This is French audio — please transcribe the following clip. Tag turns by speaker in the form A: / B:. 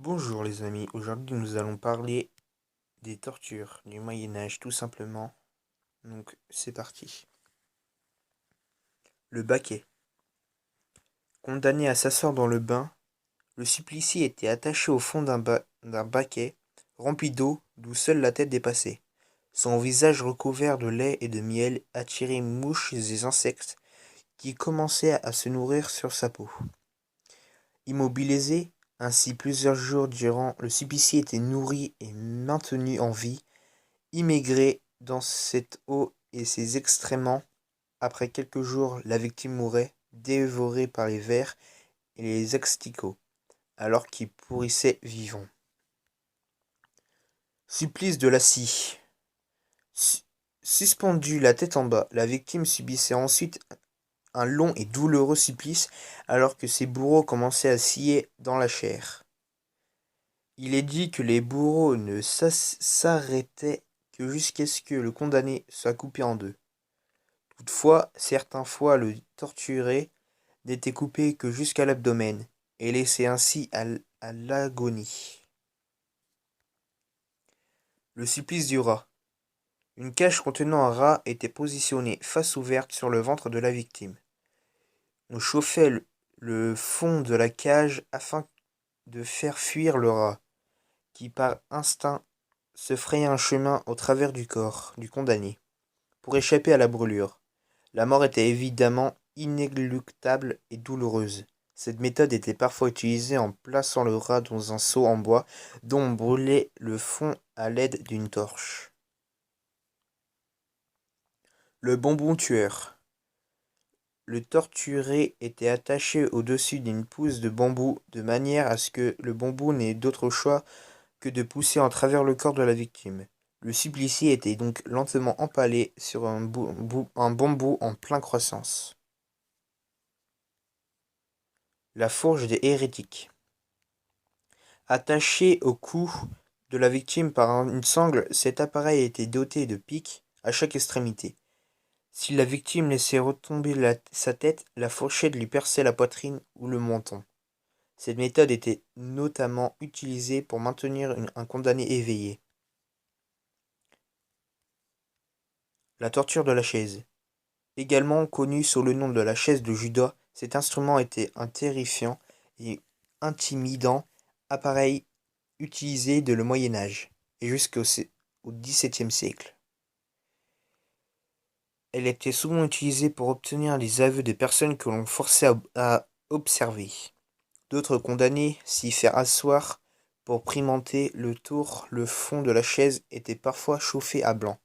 A: Bonjour les amis, aujourd'hui nous allons parler des tortures du Moyen-Âge tout simplement. Donc c'est parti. Le baquet. Condamné à s'asseoir dans le bain, le supplicié était attaché au fond d'un baquet rempli d'eau d'où seule la tête dépassait. Son visage recouvert de lait et de miel attirait mouches et insectes qui commençaient à se nourrir sur sa peau. Immobilisé ainsi plusieurs jours durant, le supplicié était nourri et maintenu en vie. Immigré dans cette eau et ses excréments, après quelques jours, la victime mourait, dévorée par les vers et les asticots, alors qu'il pourrissait vivant. Supplice de la scie. Suspendue la tête en bas, la victime subissait ensuite un long et douloureux supplice alors que ses bourreaux commençaient à scier dans la chair. Il est dit que les bourreaux ne s'arrêtaient que jusqu'à ce que le condamné soit coupé en deux. Toutefois, certaines fois le torturé n'était coupé que jusqu'à l'abdomen, et laissé ainsi à l'agonie. Le supplice du rat. Une cage contenant un rat était positionnée face ouverte sur le ventre de la victime. On chauffait le fond de la cage afin de faire fuir le rat, qui par instinct se frayait un chemin au travers du corps du condamné, pour échapper à la brûlure. La mort était évidemment inéluctable et douloureuse. Cette méthode était parfois utilisée en plaçant le rat dans un seau en bois dont on brûlait le fond à l'aide d'une torche. Le bonbon tueur. Le torturé était attaché au-dessus d'une pousse de bambou de manière à ce que le bambou n'ait d'autre choix que de pousser en travers le corps de la victime. Le supplicié était donc lentement empalé sur un bambou en pleine croissance. La fourche des hérétiques. Attaché au cou de la victime par une sangle, cet appareil était doté de pics à chaque extrémité. Si la victime laissait retomber sa tête, la fourchette lui perçait la poitrine ou le menton. Cette méthode était notamment utilisée pour maintenir un condamné éveillé. La torture de la chaise. Également connue sous le nom de la chaise de Judas, cet instrument était un terrifiant et intimidant appareil utilisé dès le Moyen Âge et jusqu'au XVIIe siècle. Elle était souvent utilisée pour obtenir les aveux des personnes que l'on forçait à observer. D'autres condamnés s'y faire asseoir pour pimenter le fond de la chaise était parfois chauffé à blanc.